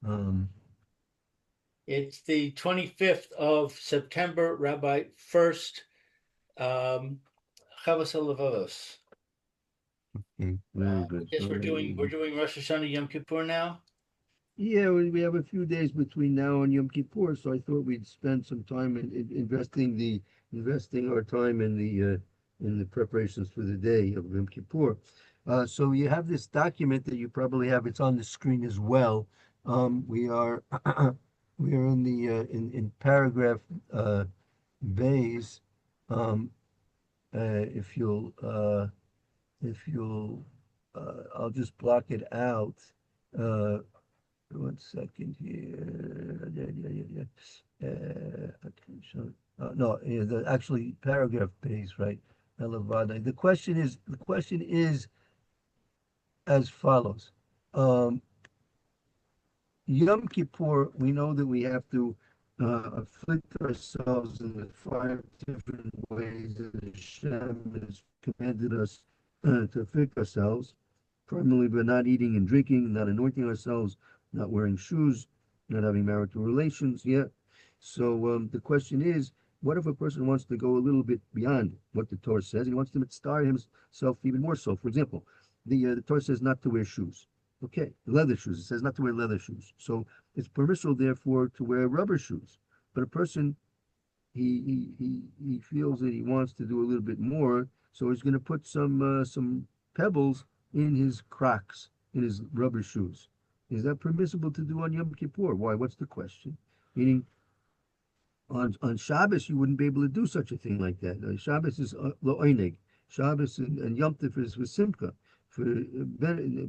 Um, It's the 25th of September, Rabbi Furst, um, Havos Halavovos. okay, very I good. guess we're doing Rosh Hashanah Yom Kippur now. Yeah, we have a few days between now and Yom Kippur, so I thought we'd spend some time in investing our time in the preparations for the day of Yom Kippur. So you have this document that you probably have. It's on the screen as well. We are we are in the in paragraph bays. Um, if you'll I'll just block it out. Uh, 1 second here. Yeah, yeah, yeah, yeah. Okay, so, no, yeah, the actually paragraph base, right? Elevada. The question is as follows. Um, Yom Kippur, we know that we have to afflict ourselves in the 5 different ways that Hashem has commanded us to afflict ourselves, primarily by not eating and drinking, not anointing ourselves, not wearing shoes, not having marital relations. Yeah. So the question is, what if a person wants to go a little bit beyond what the Torah says and he wants to start himself even more so? For example, the Torah says not to wear shoes. Okay, leather shoes. It says not to wear leather shoes. So it's permissible, therefore, to wear rubber shoes. But a person, he feels that he wants to do a little bit more, so he's going to put some pebbles in his Crocs, in his rubber shoes. Is that permissible to do on Yom Kippur? Why? What's the question? Meaning, on Shabbos you wouldn't be able to do such a thing like that. Shabbos is lo'oineg. Shabbos and Yom Tov is for simcha, for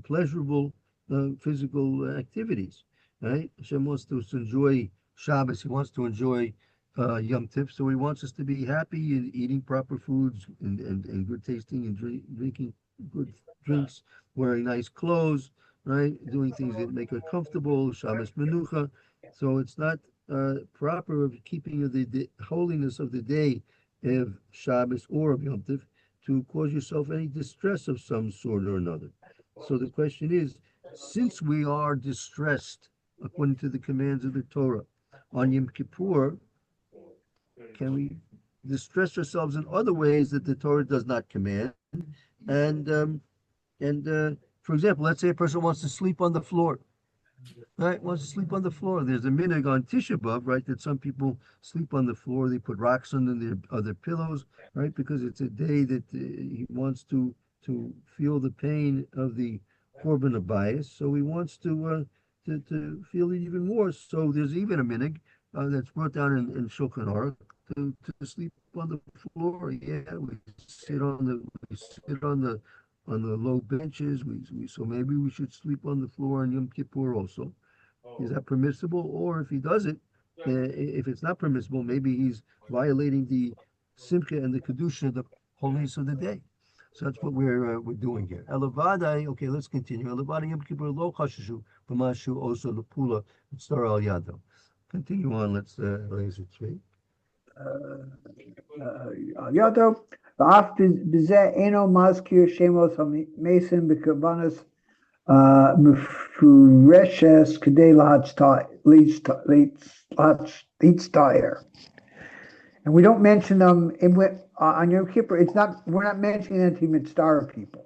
pleasurable physical activities. Right? Hashem wants to enjoy Shabbos. He wants to enjoy Yom Tov, so he wants us to be happy and eating proper foods and good tasting and drinking good drinks, wearing nice clothes, right? Doing things that make us comfortable. Shabbos menucha. So it's not proper of keeping of the holiness of the day of Shabbos or of Yom Tov to cause yourself any distress of some sort or another. So the question is, since we are distressed according to the commands of the Torah on Yom Kippur, can we distress ourselves in other ways that the Torah does not command? And for example, let's say a person wants to sleep on the floor, right? Wants to sleep on the floor. There's a minhag on Tisha B'av, right? That some people sleep on the floor. They put rocks under their other pillows, right? Because it's a day that he wants to feel the pain of the korban bias. So he wants to feel it even more. So there's even a minhag that's brought down in Shulchan Aruch to sleep on the floor. Yeah, we sit on the low benches. So maybe we should sleep on the floor on Yom Kippur also. Is that permissible? Or if he does it, if it's not permissible, maybe he's violating the simcha and the kedusha, the holiness of the day. So that's what we're doing here. Elavadai. Okay, let's continue. Elavadai Yom Kippur lo chashushu b'mashu oso lepula star al yado. Continue on. Let's raise it straight. ידו, ואף בזה אינו מזכיר שמות המסים בכוונת מפורשת כדי להצטער. And we don't mention them on Yom Kippur. We're not mentioning them to mitzvah people.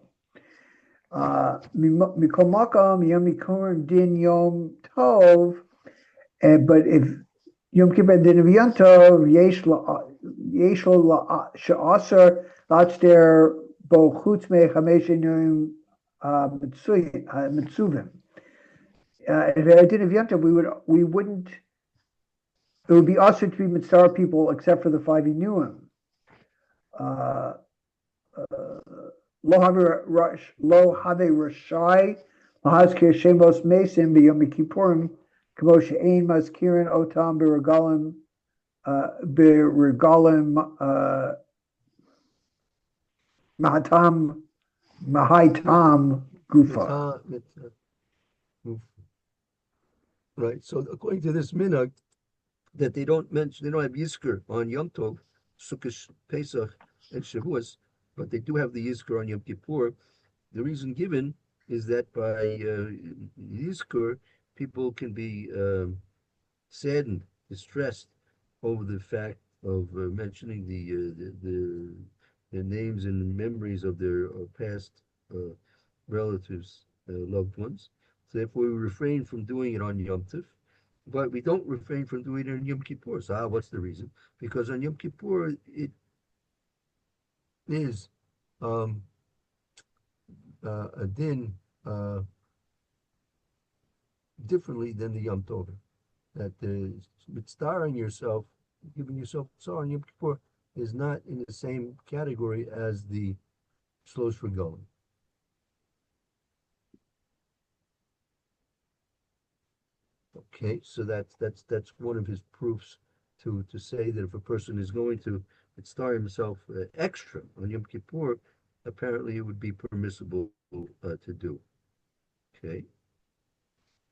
Mikol makom Yom Kippur din Yom Tov, but if Yom Kippur din of Yom Tov, יש לו שאסר להצטער בו חוץ מחמש ימים מצווים. If it didn't have Yom Tov, we wouldn't. It would be also to be mitzvah people except for the 5 Inuim. Lo have rashai lahazkir shemos mesim b'yom kippurim kamo she'ein mazkirin otam b'regalim b'regalim mahaitam gufa. Right. So according to this minhag, that they don't have Yizkor on Yom Tov, Sukkot, Pesach, and Shavuos, but they do have the Yizkor on Yom Kippur. The reason given is that by Yizkor, people can be saddened, distressed over the fact of mentioning the names and memories of their past uh, relatives, loved ones. So therefore, we refrain from doing it on Yom Tov, but we don't refrain from doing it on Yom Kippur. So, what's the reason? Because on Yom Kippur, it is um, a din differently than the Yom Tov. That the mitzvah yourself, giving yourself tzar on Yom Kippur, is not in the same category as the shlosh regalim. Okay, so that's one of his proofs to say that if a person is going to mitzvah himself extra on Yom Kippur, apparently it would be permissible to do. Okay,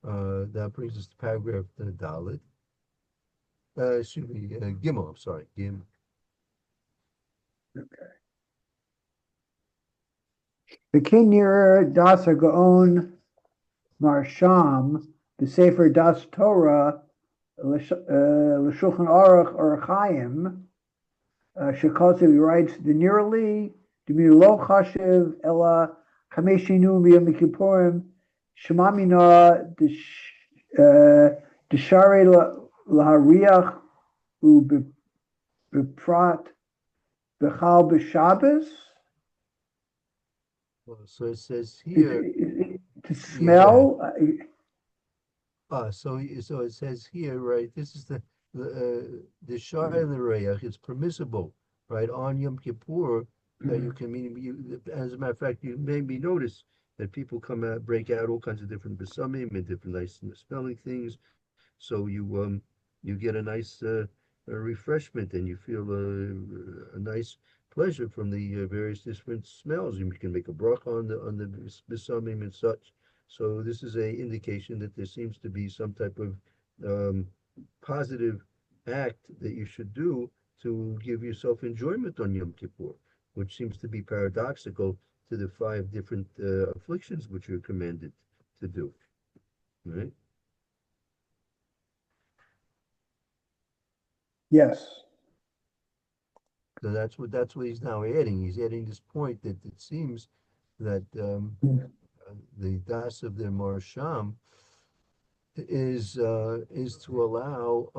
that brings us to paragraph Dalit. Excuse me, Gimel. I'm sorry, Gim. The Kinyer Das Gaon Marsham, the Sefer Das Torah, L'Shulchan Aruch or Chaim, Shekosov writes, the nearly, Demi Lo Chashiv, Ella, Chameshinu B'Yom Kippurim, Shemamina, Deshare Lahariach, U Beprat, Bechal B'Shabbos. So it says here. To smell. So it says here, right? This is the shar and the reyach. It's permissible, right, on Yom Kippur that you can mean. As a matter of fact, you maybe notice that people come out, break out all kinds of different besamim and different nice smelling things. So you get a nice a refreshment and you feel a nice pleasure from the various different smells. You can make a bracha on the besamim and such. So this is a indication that there seems to be some type of um, positive act that you should do to give yourself enjoyment on Yom Kippur, which seems to be paradoxical to the five different afflictions which you're commanded to do. Right? Yes. So that's what he's now adding. He's adding this point that it seems that the das of the Marsham is to allow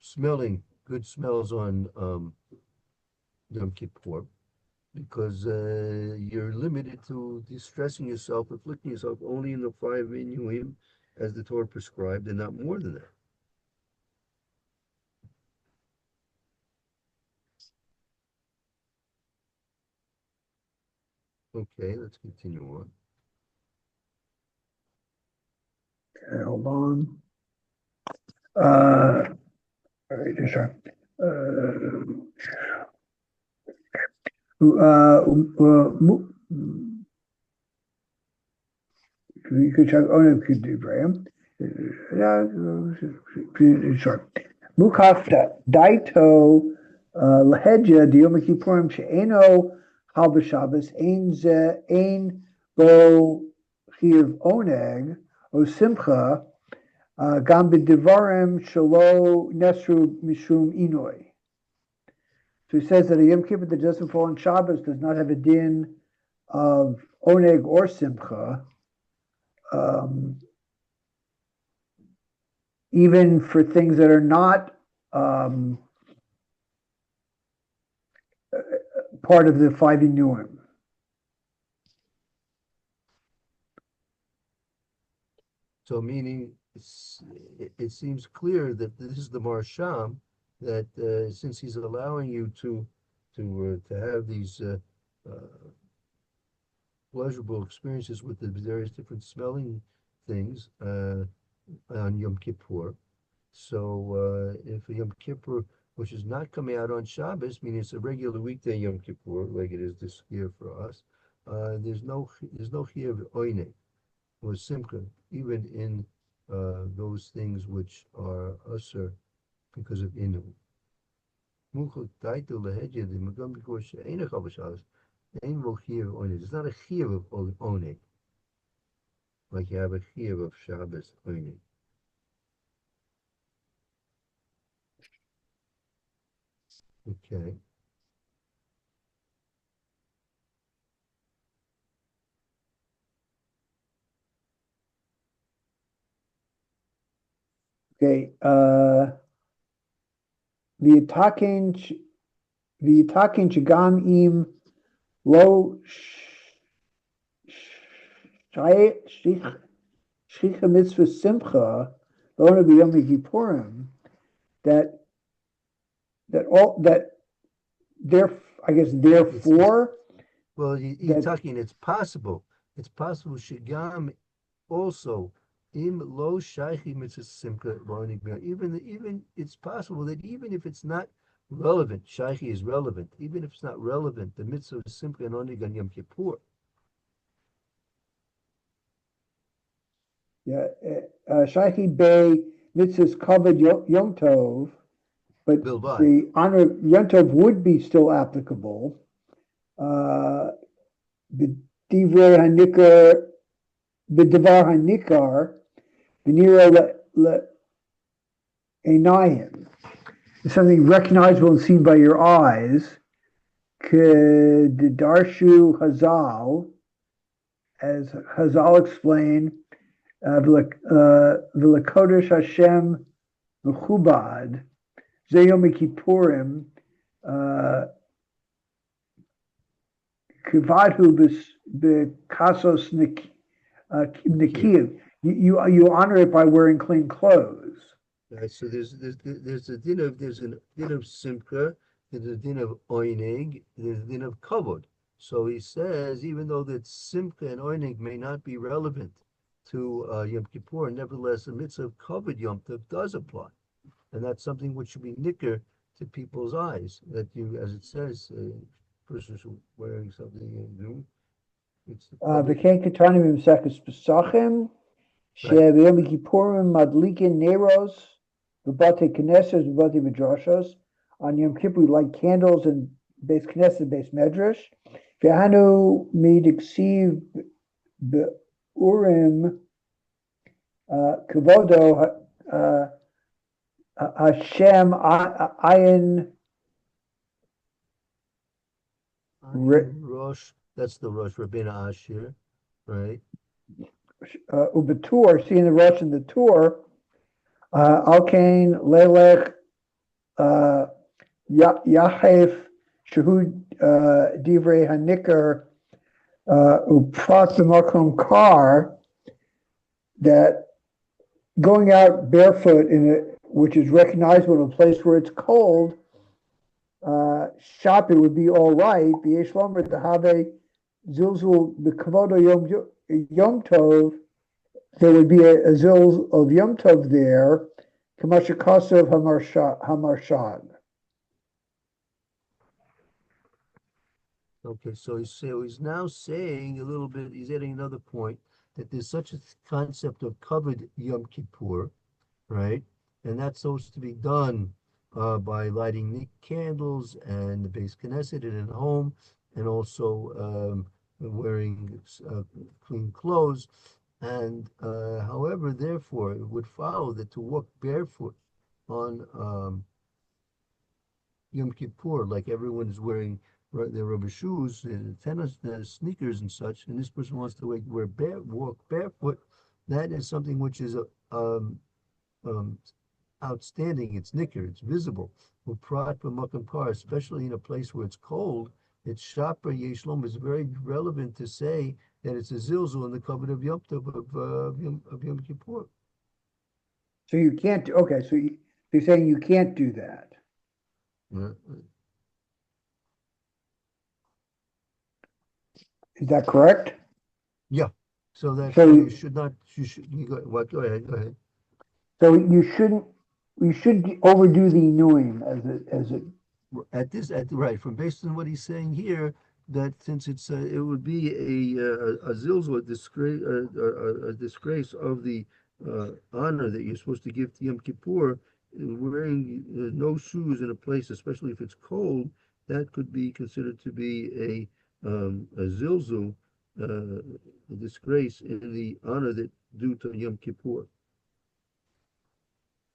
smelling good smells on Yom Kippur because you're limited to distressing yourself, afflicting yourself only in the five inuim as the Torah prescribed, and not more than that. Okay, let's continue on. Okay, hold on. All right, sure. You could check on it, could do, Graham. Sure. Mukafta, Daito, Lahedja, Diyom Kippurim, She'eno, Chal B'Shabbos, Ein Bo Chiv Oneg, O Simcha, Gam B'Divarim, Shalo Nesru Mishum Inoi. So he says that a Yom Kippur that doesn't fall on Shabbos does not have a din of Oneg or Simcha. Even for things that are not part of the five inuim. So meaning it seems clear that this is the Marsham that since he's allowing you to have these pleasurable experiences with the various different smelling things on Yom Kippur. So if Yom Kippur, which is not coming out on Shabbos, meaning it's a regular weekday Yom Kippur, like it is this year for us, there's no chiyuv oine or simcha, even in those things which are usher because of inu. It's not a chiyuv of oneg. like you have a chiyuv of Shabbos cleaning. Okay. Okay, v'yitaken shagam im lo shchicha mitzvah simcha lo b'yom kippurim, that there, I guess therefore Well, you're that talking. It's possible. It's possible. Shigam also im lo shaychi mitzvah simcha b'onig b'yom. Even it's possible that even if it's not relevant, shaychi is relevant. Even if it's not relevant, the mitzvah is simply an onig on Yom Kippur. yeah, shaychi be mitzvahs covered Yom Tov, but Bilvad. the honor of Yom Tov would be still applicable. Uh, the divrei hanikar, the devar hanikar, the nira einayim, something recognizable and seen by your eyes. Kedarshu Hazal, as Hazal explained, V'lakodesh Hashem Mechubad, Zeyom Kippurim, Kivadhu B'kasos Nikiv. You honor it by wearing clean clothes. Right. So there's a din of simcha, there's a din of oinig, there's a din of kavod. So he says, even though that simcha and oinig may not be relevant to Yom Kippur, nevertheless, the mitzvah of kavod Yom Tov does apply, and that's something which should be nicker to people's eyes. That you, as it says, persons who wearing something new. It's the kavod. V'kein ketanim b'mesachos pesachim, she'b'yom kippurim madlikin neros, v'bate knesses, v'bate midrashos. On Yom Kippur, we light candles in base knesset, base medrash. V'hanu midiksiv b'urim kavodo Hashem ayin. Rosh, that's the Rosh Rabbeinu Ashir, right? Ubetur, seeing the rush in the tour, Alkain Lelech Yahef Shahud Divrei Hanikar Uprat B'makom Kar, that going out barefoot in it, which is recognizable in a place where it's cold, shopping would be all right. B'yesh lomer tahave zilzul b'kavodo Yom Tov, there would be a zil of Yom Tov there, Kamashakasav Hamarshad. Okay, so he's now saying a little bit, he's adding another point, that there's such a concept of covered Yom Kippur, right? And that's supposed to be done by lighting candles and the base Knesset and at home, and also wearing clean clothes. And however, therefore, it would follow that to walk barefoot on Yom Kippur, like everyone is wearing their rubber shoes, tennis, sneakers, and such, and this person wants to walk barefoot, that is something which is outstanding. It's nicker, it's visible. Especially in a place where it's cold, it's shopper yeshlom is very relevant to say that it's a zilzul in the covenant of Yom Tov of Yom Kippur. So you can't. Okay, so you're saying you can't do that. Is that correct? Yeah. So that So you should not. You go. What? Go ahead. Go ahead. So you shouldn't. We should overdo the nuim as it. Right, from based on what he's saying here, that since it would be a zilzul, a disgrace of the honor that you're supposed to give to Yom Kippur, wearing no shoes in a place, especially if it's cold, that could be considered to be a zilzul a disgrace in the honor that due to Yom Kippur.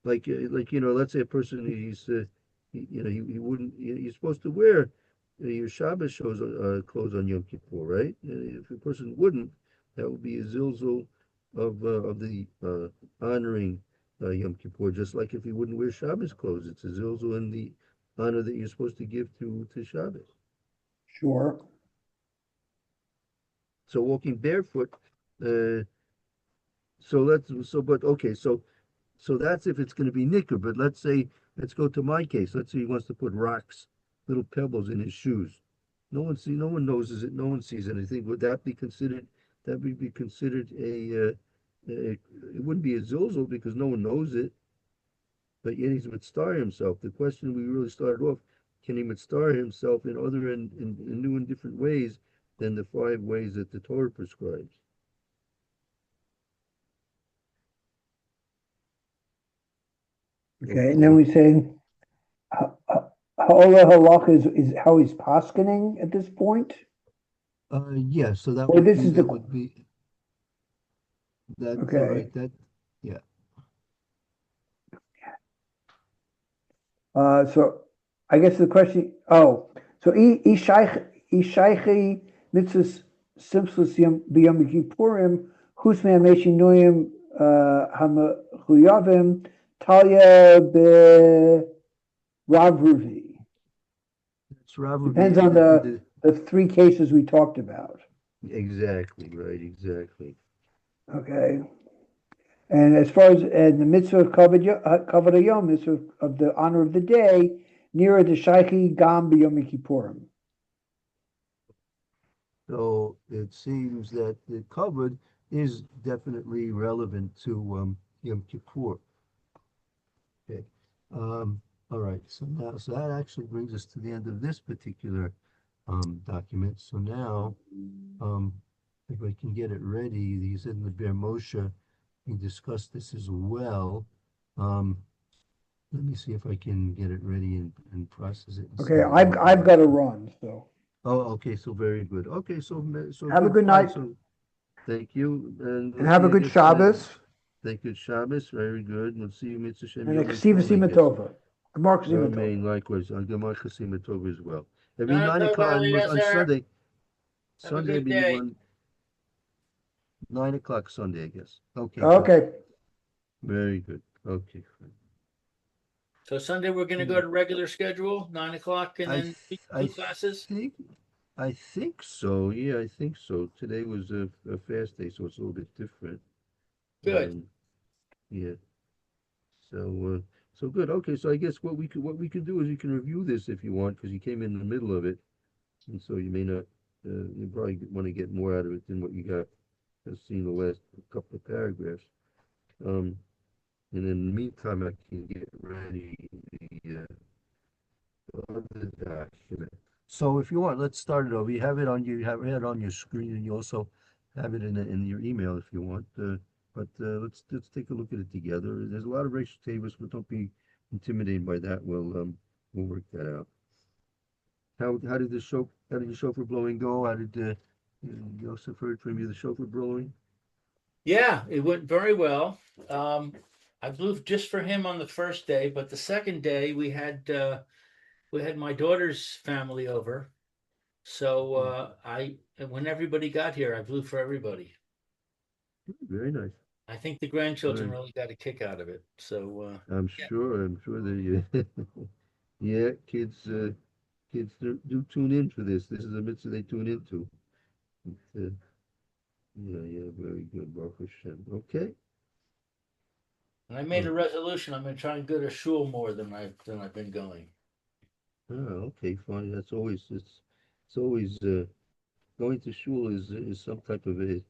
Like let's say a person he wouldn't. You're supposed to wear your Shabbos shows clothes on Yom Kippur, right? If a person wouldn't, that would be a zilzul of the honoring Yom Kippur. Just like if he wouldn't wear Shabbos clothes, it's a zilzul in the honor that you're supposed to give to Shabbos. Sure. So walking barefoot. Uh, but okay, so that's if it's going to be nicker. But let's go to my case. Let's say he wants to put rocks, little pebbles in his shoes. No one notices it. No one sees anything. Would that be considered? That would be considered it wouldn't be a zilzal because no one knows it. But yet he's mitzvah himself. The question we really started off: can he mitzvah himself in other in new and different ways than the 5 ways that the Torah prescribes? Okay, and then we say Ha'olah halach is how he's paskening at this point. Yeah. So that Or would this be is that the would be that. okay. Right. That. Yeah. So I guess the question. Oh, so ishaychi mitzvahs simplus b'yom kippurim husmei meshinuyim hamachuyavim talia be ravruvi. It's Rav would Depends be on the 3 cases we talked about. exactly right. Exactly. Okay. And as far as the mitzvah of kavod hayom, mitzvah of the honor of the day, nearer the shaychi gam b'yom kippurim. So it seems that the covered is definitely relevant to Yom Kippur. Okay. All right. So that actually brings us to the end of this particular document. So now, if I can get it ready, he said in the Bear Moshe, we discussed this as well. Let me see if I can get it ready and process it. And Okay, send it I've got to run. So Oh, okay. So very good. Okay. So have a good fine. night So thank you, and and we'll have see a you good again. Shabbos Thank you, Shabbos. Very good. We'll see you, Mitzvah Shem and a Yom ksiva Tov, I guess. simatova. Gemar ksiva tova. Amen. Likewise, on Gemar Chasim Tov as well. It'll be No, 9 o'clock on Eliezer. Sunday. Have a Sunday good be day. 9 o'clock Sunday, I guess. Okay, good. Okay. Very good. Okay. Fine. So Sunday we're going to go to regular schedule, 9 o'clock, and I then th two I classes. think I think so. Yeah, I think so. Today was a fast day, so it's a little bit different. Good. Yeah. So so good. Okay, so I guess what we could do is you can review this if you want, because you came in the middle of it, and so you may not you probably want to get more out of it than what you got seen the last couple of paragraphs. Um, and in the meantime, I can get ready the other document. So if you want, let's start it over. You have it on your screen, and you also have it in your email if you want. But let's take a look at it together. There's a lot of racial tables, but don't be intimidated by that. We'll work that out. How did the chauffeur blowing go? How did Joseph heard from you the chauffeur blowing? Yeah, it went very well. I blew just for him on the first day, but the second day we had my daughter's family over. So when everybody got here, I blew for everybody. Very nice. I think the grandchildren Very, really got a kick out of it. So yeah, I'm sure that yeah, kids do tune in for this. This is a mitzvah they tune into. But, yeah, very good, Baruch Hashem. Okay. and I made Uh, a resolution. I'm going to try and go to shul more than I've been going. okay, fine. It's always going to shul is some type of a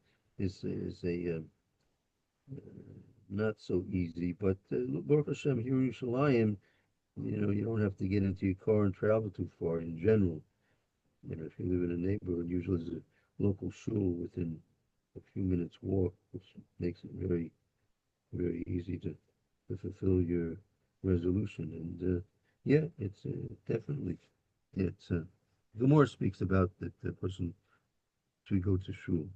not so easy, but Baruch Hashem here in Yerushalayim, you don't have to get into your car and travel too far in general. If you live in a neighborhood, usually there's a local shul within a few minutes walk, which makes it very, very easy to fulfill your resolution. And yeah, it's definitely, it's Gemara speaks about that the person to go to shul.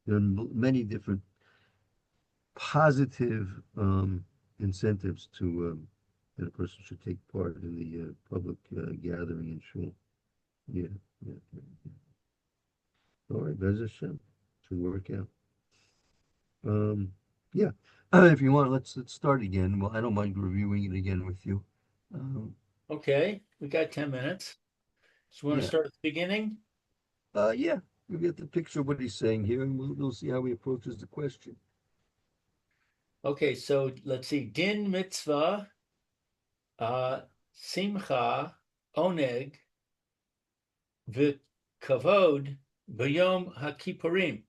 There are many different positive incentives to that a person should take part in the public gathering in shul. Yeah, yeah, yeah, yeah. All right, Bez Hashem, should work out. Um, yeah. If you want, let's start again. Well, I don't mind reviewing it again with you. Um, Okay, we got 10 minutes. So we want to yeah. start at the beginning? Yeah. We get the picture of what he's saying here, and we'll see how he approaches the question. Okay, so let's see. Din mitzvah, simcha, oneg, v'kavod, b'yom hakippurim.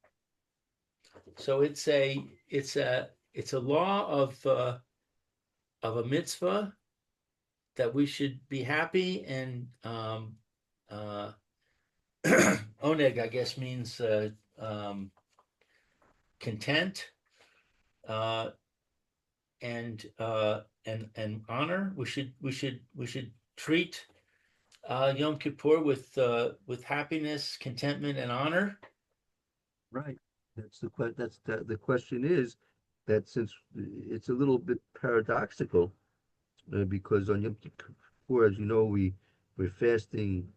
So it's a law of a mitzvah that we should be happy and oneg, I guess, means content and honor. We should treat Yom Kippur with happiness, contentment, and honor. Right. The question is that since it's a little bit paradoxical, because on Yom Kippur, as you know, we're fasting,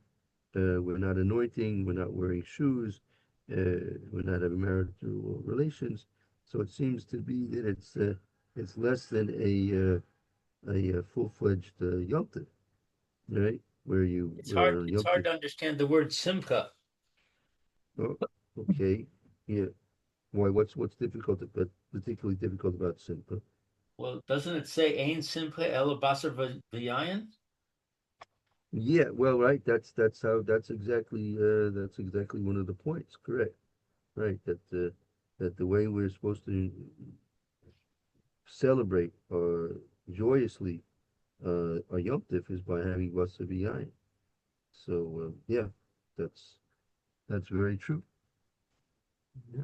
we're not anointing, we're not wearing shoes, we're not having marital relations. So it seems to be that it's less than a full-fledged Yom Tov, right? It's Where hard. on It's Yom hard Tov, to understand the word simcha. oh, okay, yeah. Why? What's difficult, but particularly difficult about Simcha? Well, doesn't it say "Ein simcha ela basar v'yayin"? Yeah, well, right. That's exactly one of the points. Correct. Right. That the way we're supposed to celebrate joyously our Yom Tif is by having wasabi yain. So yeah, that's that's very true. Yeah.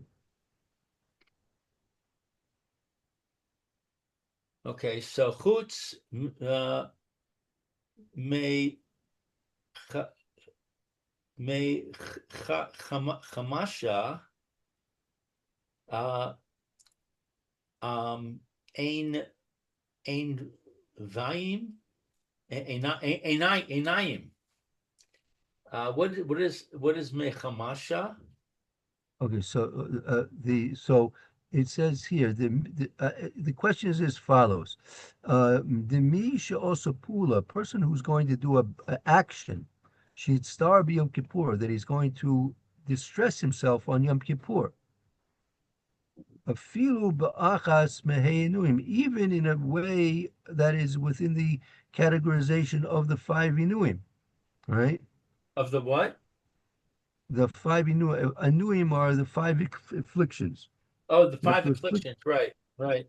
Okay, so chutz me me chamasha uh, um, ein ein vayim einayim. What is me chamasha? Okay. So it says here the question is as follows: the misha also pula, a person who's going to do a action, she'd star Yom Kippur, that he's going to distress himself on Yom Kippur. Afilu ba'achas meheinuim, even in a way that is within the categorization of the five inuim, right? Of the what? The five inuim are the five afflictions. Oh, the You have five to afflict. afflictions. Right, right.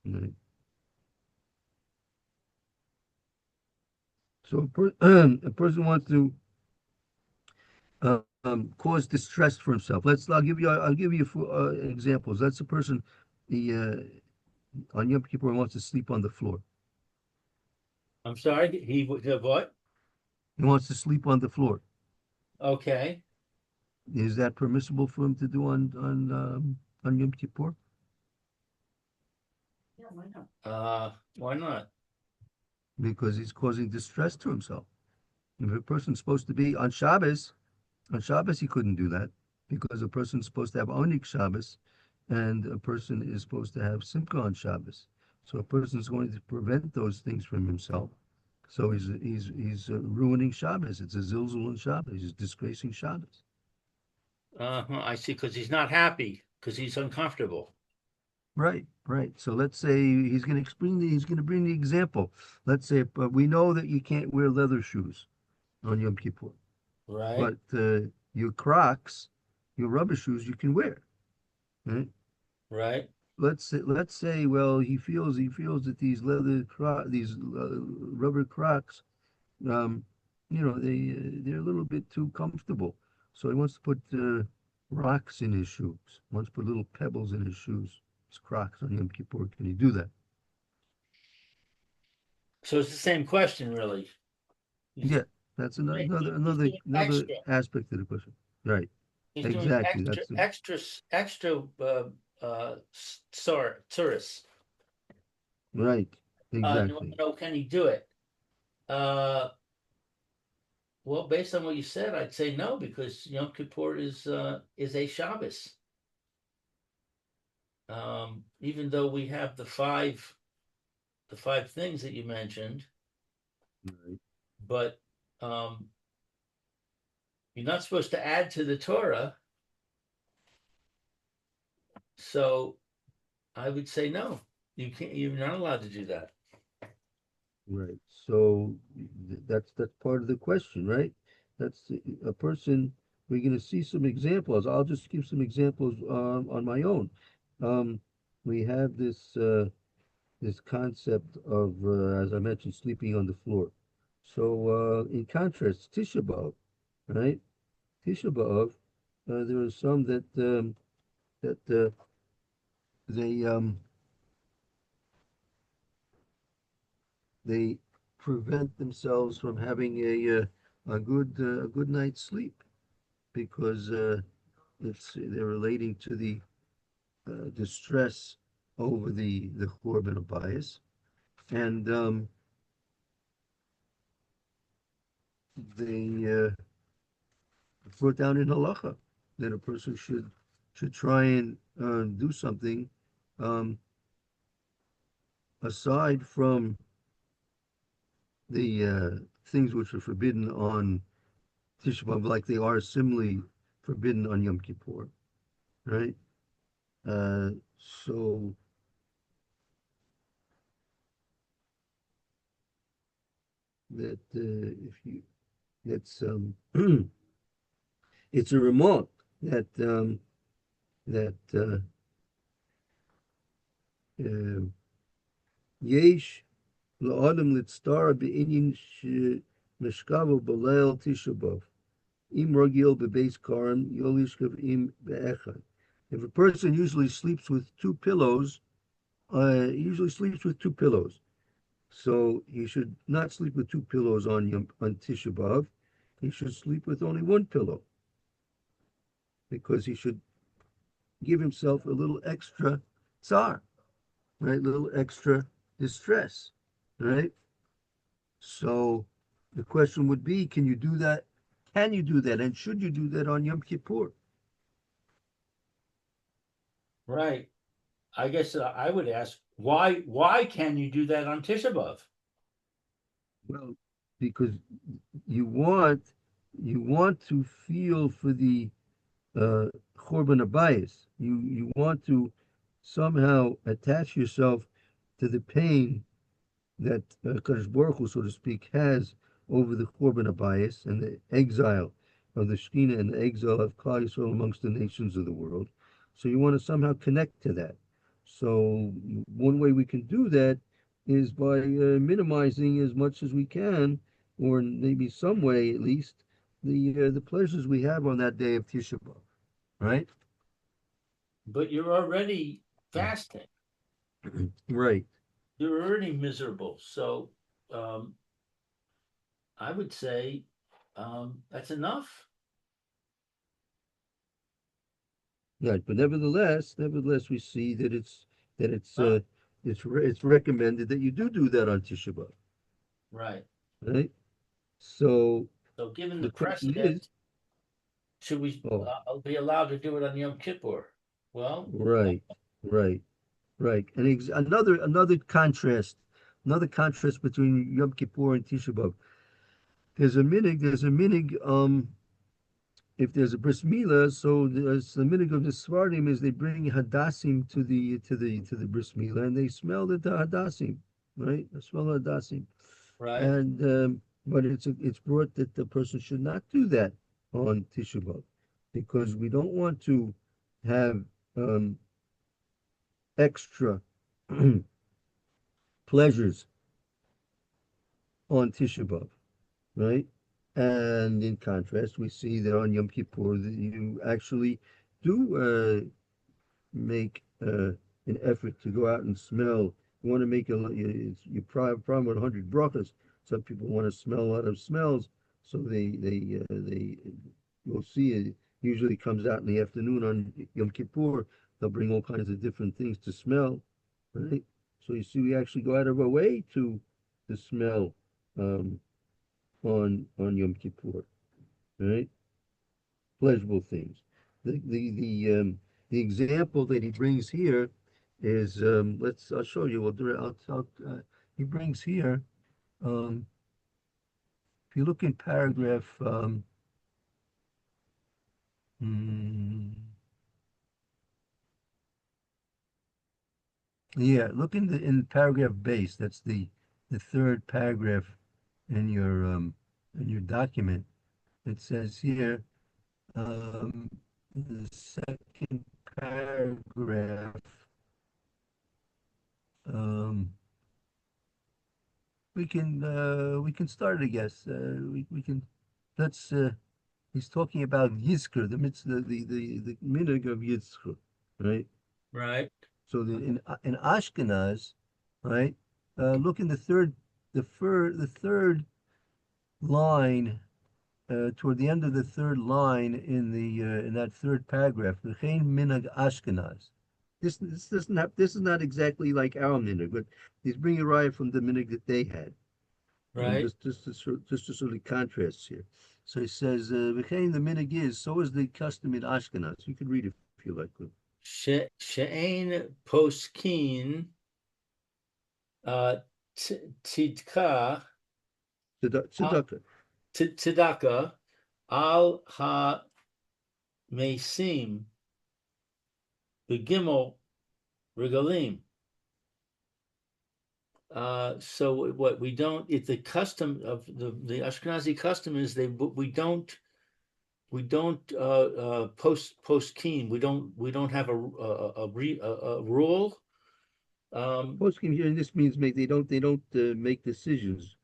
Right. So a person wants to cause distress for himself. I'll give you examples. That's a person on Yom Kippur wants to sleep on the floor. I'm sorry. He what? He wants to sleep on the floor. Okay. Is that permissible for him to do on Yom Kippur? Why not? Because he's causing distress to himself. If a person's supposed to be on Shabbos he couldn't do that because a person's supposed to have Onik Shabbos, and a person is supposed to have Simcha on Shabbos. So a person is going to prevent those things from himself. So he's ruining Shabbos. It's a zilzul on Shabbos. He's disgracing Shabbos. I see. Because he's not happy. Because he's uncomfortable. Right, right. So let's say he's going to bring the example. Let's say, but we know that you can't wear leather shoes on Yom Kippur, Right, but your Crocs, your rubber shoes, you can wear. Right? right. Let's say, well, he feels that these rubber Crocs, um, they're a little bit too comfortable. So he wants to put rocks in his shoes. Wants to put little pebbles in his shoes. His Crocs on Yom Kippur. Can he do that? So it's the same question, really. Yeah, That's Right. He's another doing another extra. aspect of the question. Right. He's doing Exactly. That's the extra tourists. right. Exactly. No, can he do it? Uh, well, based on what you said, I'd say no because Yom Kippur is a Shabbos. Even though we have the five things that you mentioned, Right. but um, you're not supposed to add to the Torah. So I would say no. You can't. You're not allowed to do that. Right. So that's part of the question, right? That's a person. We're going to see some examples. I'll just give some examples on my own. Um, we have this concept of, as I mentioned, sleeping on the floor. So in contrast, Tisha B'av, right? Tisha B'av, there are some that they they prevent themselves from having a good night's sleep because they're relating to the distress over the Korban bias, and they put down in halacha that a person should try and do something um, aside from the things which are forbidden on Tisha B'av, like they are similarly forbidden on Yom Kippur, right? Uh, so that if you that's it's a remark that that uh, yesh la'adam litztara be'inyin meshkavo b'leil Tisha B'av im ragil bebeis karim yolishkav im be'echad. If a person usually sleeps with two pillows, he usually sleeps with two pillows. So he should not sleep with two pillows on Tisha B'av. He should sleep with only one pillow because he should give himself a little extra tsar, right? A little extra distress, right? So the question would be, can you do that? Can you do that? And should you do that on Yom Kippur? Right. I guess I would ask why. Why can you do that on Tisha B'av? Well, because you want you want to feel for the uh, Chorban Abayis. You want to somehow attach yourself to the pain that Kadosh Baruch Hu, so to speak, has over the Chorban Abayis and the exile of the Shekhinah and the exile of Klal Yisrael amongst the nations of the world. So you want to somehow connect to that. So one way we can do that is by minimizing as much as we can, or maybe some way at least, the pleasures we have on that day of Tisha B'av, right? But you're already fasting. Right. You're already miserable. So um, I would say that's enough. Right, but nevertheless, we see that Huh? it's recommended that you do that on Tisha B'av, Right. right? So So given the the question is, precedent, should we oh, be allowed to do it on Yom Kippur? Well, right, right, right, and another contrast between Yom Kippur and Tisha B'av. There's a minig. If there's a bris milah, so there's the minig of the Svardim is they bring hadassim to the bris milah and they smell the hadassim, right? They smell the hadassim, right. and but it's brought that the person should not do that on Tisha B'av because we don't want to have extra pleasures on Tisha B'av, right? And in contrast, we see that on Yom Kippur that you actually do make an effort to go out and smell. You want to make you probably with 100 brachas. Some people want to smell a lot of smells. So they you'll see it usually comes out in the afternoon on Yom Kippur. They'll bring all kinds of different things to smell, right? So you see, we actually go out of our way to smell um, on Yom Kippur, right? Pleasurable things. The example that he brings here is I'll show you. He brings here. Um, if you look in paragraph, mm, yeah, look in paragraph base. That's the third paragraph in your document. It says here the second paragraph. Um, we can start, I guess. We can let's. He's talking about Yizkor, the mitzvah, the minhag of Yizkor, right? Right. So in Ashkenaz, right? Look in the third line toward the end of the third line in that third paragraph. V'chein minhag Ashkenaz. This is not exactly like our minhag, but he's bringing a raya from the minhag that they had. Right. Just to sort of contrast here. So he says, "V'chein the minhag is so is the custom in Ashkenaz." You can read it if you like. She'ein poskin uh, tzidka Tzedakah. tzedaka al ha mesim begimel regalim. So what we don't, it's the custom of the Ashkenazi custom is we don't post keen. We don't have a rule. Poskim here, and this means they don't make decisions.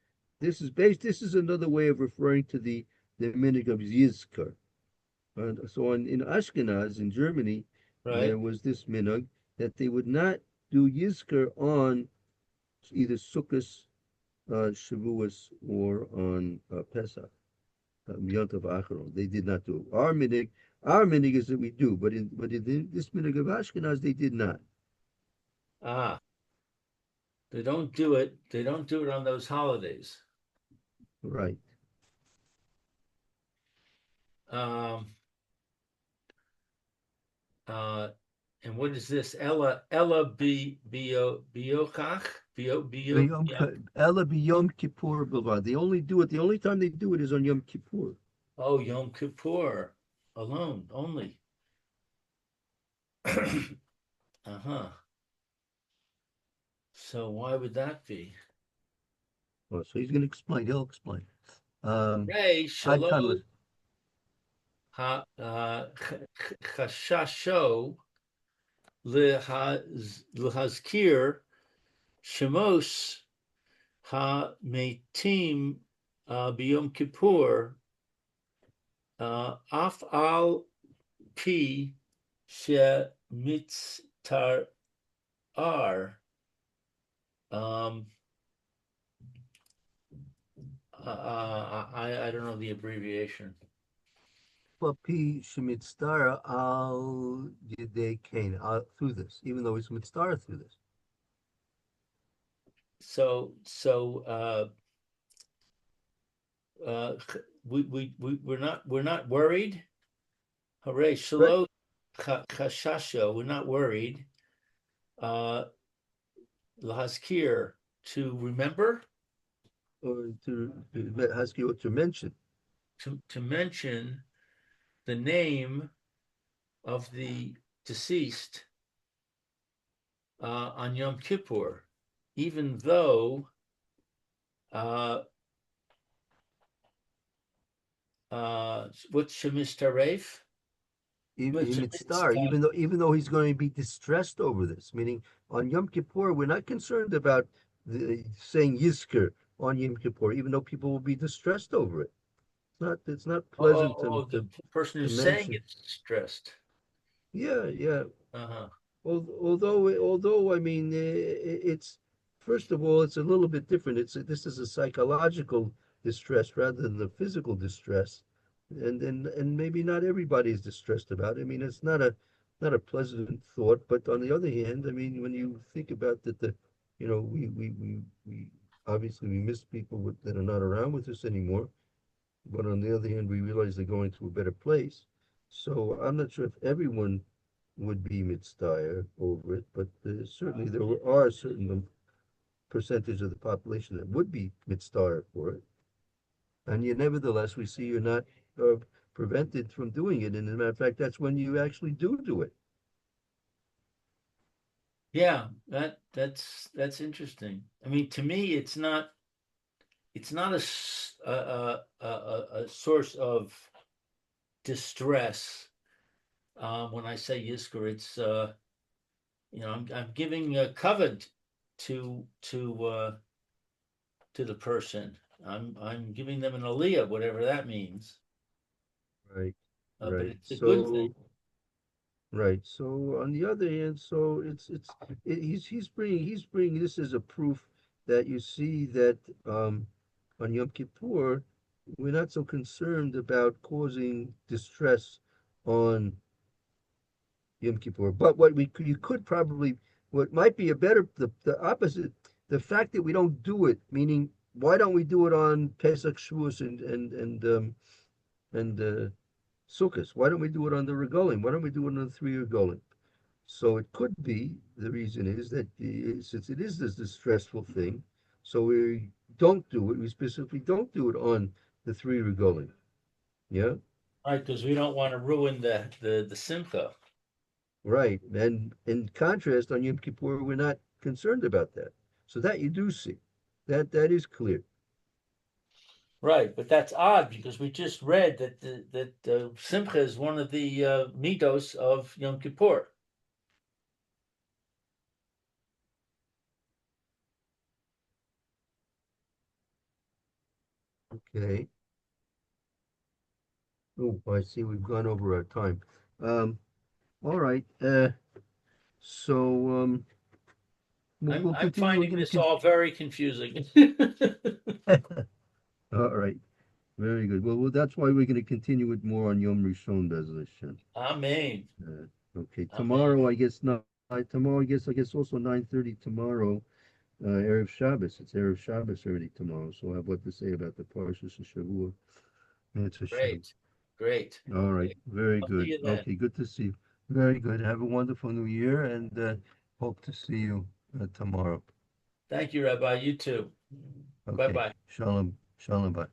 This is another way of referring to the minhag of Yizkar. So in Ashkenaz in Germany, Right. there was this minhag that they would not do Yizkar on either Sukkot, Shavuos, or on Pesach, Yontav Acharon. They did not do it. Our minhag is that we do, but in this minhag of Ashkenaz, they did not. Ah, they don't do it. They don't do it on those holidays. Right. Um, uh, and what is this? Ella biokach bio. Yeah. Ela b'Yom Kippur b'lvad. They only do it. The only time they do it is on Yom Kippur. Oh, Yom Kippur alone only. Uh-huh. So why would that be? Oh, so he's going to explain. He'll explain. Ray Ad kan Shalom ha chashasho lehazkir shemos ha metim biyom kippur af al pi she mitztar ar um I don't know the abbreviation. P shemitztara al yedei kain through this, even though he's mitztara through this. So we're not worried. Hooray, Right. Shalom Chashasho, we're not worried. Lahazkir, to remember, Or to ask you what to mention. to mention the name of the deceased on Yom Kippur, even though what's Shemish Taref? Mitzvah, even though he's going to be distressed over this, meaning on Yom Kippur, we're not concerned about saying Yizkor on Yom Kippur, even though people will be distressed over it. It's not pleasant The person to who's saying mention. it's stressed. Yeah. Uh-huh. Although I mean, it's first of all, it's a little bit different. This is a psychological distress rather than the physical distress. And maybe not everybody is distressed about it. I mean, it's not a pleasant thought, but on the other hand, I mean, when you think about that, we obviously we miss people that are not around with us anymore, but on the other hand, we realize they're going to a better place. So I'm not sure if everyone would be mitzvah over it, but certainly there are a certain percentage of the population that would be mitzvah for it. And yet, nevertheless, we see you're not uh, prevented from doing it. And as a matter of fact, that's when you actually do it. Yeah, that's interesting. I mean, to me, it's not a source of distress. When I say Yisker, it's I'm giving a covet to the person. I'm giving them an aliyah, whatever that means. Right, But right. it's a good thing. Right. So on the other hand, so he's bringing this as a proof that you see that on Yom Kippur we're not so concerned about causing distress on Yom Kippur. But you could probably what might be a better the opposite, the fact that we don't do it, meaning why don't we do it on Pesach, Shavuos, and Sukkot? Why don't we do it on the regalim? Why don't we do it on the three regalim? So it could be the reason is that since it is this distressful thing, so we don't do it. We specifically don't do it on the three regalim. Yeah, Right, because we don't want to ruin the simcha. right. And in contrast, on Yom Kippur, we're not concerned about that. So that you do see, that is clear. Right, but that's odd because we just read that simcha is one of the midos of Yom Kippur. Okay. Oh, I see. We've gone over our time. All right. So we'll I'm continue. We're finding going this to. all very confusing. All right. Very good. That's why we're going to continue with more on Yom Rishon, Bez Hashem. Amen. Okay. Amen. Tomorrow, I guess not. Tomorrow, I guess also 9:30 tomorrow. Erev Shabbos. It's Erev Shabbos already tomorrow. So I have what to say about the Parshas and Shavua. It's Hashem. Great. Great. All right. Okay. Very I'll see good. you then. Okay. Good to see you. Very good. Have a wonderful new year and hope to see you tomorrow. Thank you, Rabbi. You too. Bye Okay. bye. Shalom. Shalom. Bye.